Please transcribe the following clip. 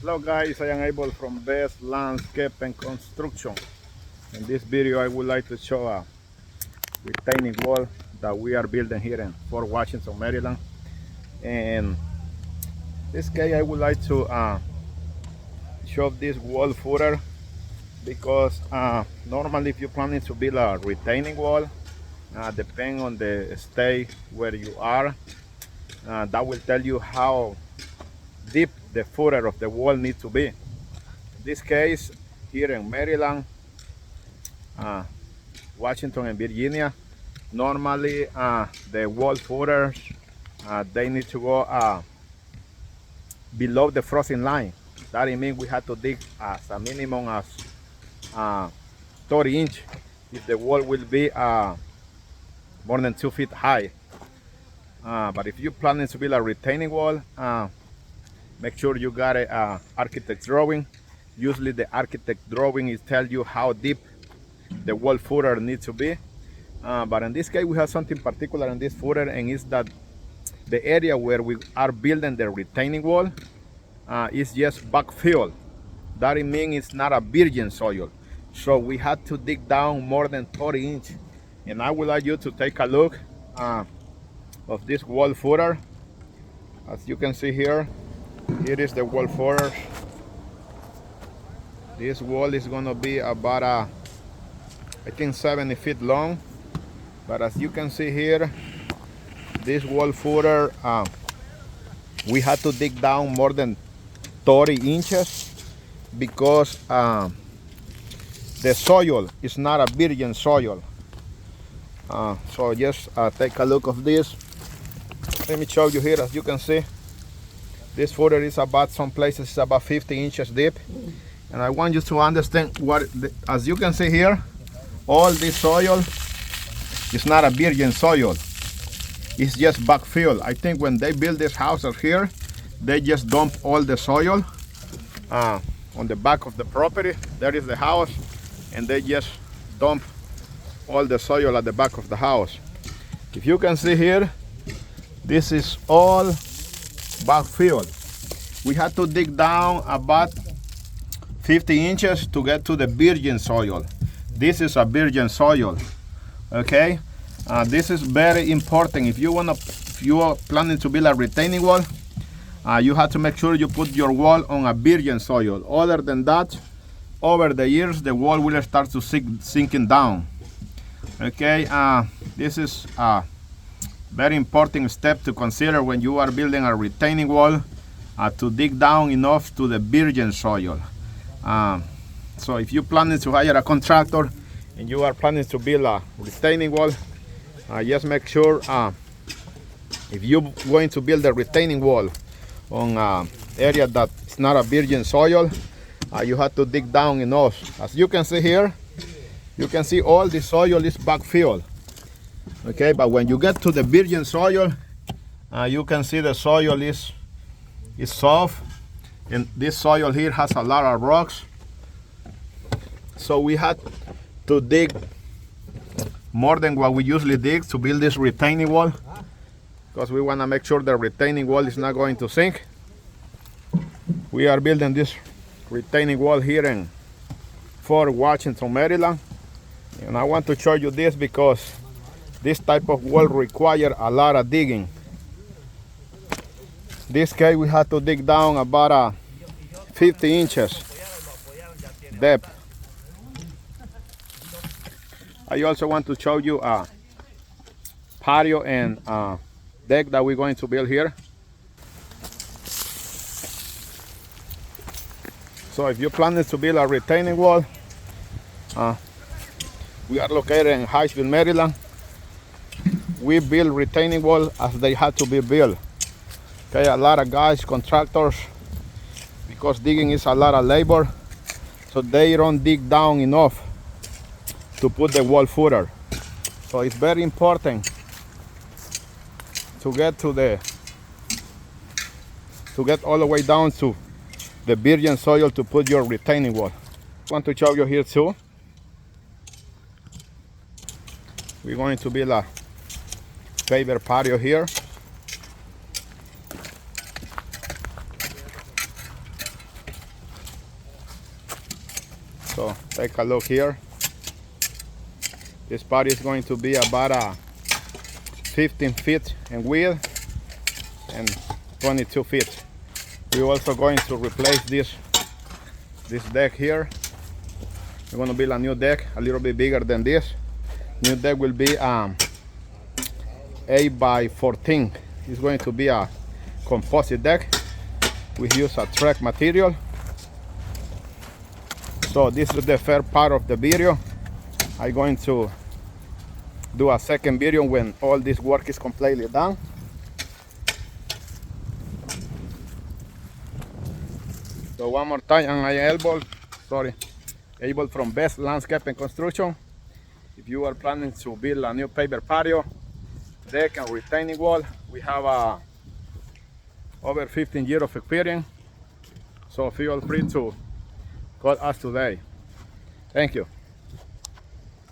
Hello guys, I am Abel from Best Landscape and Construction. In this video I would like to show a retaining wall that we are building here in Fort Washington, Maryland. And this case I would like to show this wall footer because normally if you're planning to build a retaining wall, depending on the state where you are, that will tell you how deep the footer of the wall needs to be. In this case, here in Maryland, uh, Washington and Virginia, normally the wall footers they need to go below the frozen line. That means we have to dig as a minimum as 30 inch if the wall will be more than 2 feet high. But if you're planning to build a retaining wall, make sure you got a architect drawing. Usually the architect drawing is tell you how deep the wall footer needs to be. But in this case, we have something particular in this footer, and it's that the area where we are building the retaining wall is just backfill. That means it's not a virgin soil. So we had to dig down more than 30 inch. And I would like you to take a look of this wall footer. As you can see here, here is the wall footer. This wall is gonna be about I think 70 feet long. But as you can see here, this wall footer, we had to dig down more than 30 inches because the soil is not a virgin soil. So just take a look of this. Let me show you here. As you can see, this footer is about, some places it's about 50 inches deep. And I want you to understand as you can see here, all this soil is not a virgin soil. It's just backfill. I think when they build these houses here, they just dump all the soil on the back of the property. There is the house, and they just dump all the soil at the back of the house. If you can see here, this is all backfill. We had to dig down about 50 inches to get to the virgin soil. This is a virgin soil. Okay, this is very important. If you are planning to build a retaining wall, you have to make sure you put your wall on a virgin soil. Other than that, over the years the wall will start to sinking down. Okay, this is a very important step to consider when you are building a retaining wall, to dig down enough to the virgin soil. So if you're planning to hire a contractor and you are planning to build a retaining wall, just make sure if you're going to build a retaining wall on an area that is not a virgin soil, you have to dig down enough. As you can see here, you can see all the soil is backfill. Okay, but when you get to the virgin soil, you can see the soil is soft, and this soil here has a lot of rocks. So we had to dig more than what we usually dig to build this retaining wall, because we want to make sure the retaining wall is not going to sink. We are building this retaining wall here in Fort Washington, Maryland, and I want to show you this because this type of wall requires a lot of digging. This case we had to dig down about 50 inches depth. I also want to show you a patio and deck that we're going to build here. So if you're planning to build a retaining wall, we are located in Hyattsville, Maryland. We build retaining wall as they had to be built. Okay, a lot of guys, contractors, because digging is a lot of labor, so they don't dig down enough to put the wall footer. So it's very important to get all the way down to the virgin soil to put your retaining wall. I want to show you here too. We're going to build a paver patio here. So take a look here. This patio is going to be about 15 feet in width and 22 feet. We're also going to replace this deck here. We're going to build a new deck, a little bit bigger than this. New deck will be 8 by 14. It's going to be a composite deck. We use a Trex material. So this is the first part of the video. I'm going to do a second video when all this work is completely done. So one more time, I'm Abel from Best Landscape and Construction. If you are planning to build a new paver patio, deck and retaining wall, we have over 15 years of experience. So feel free to call us today. Thank you.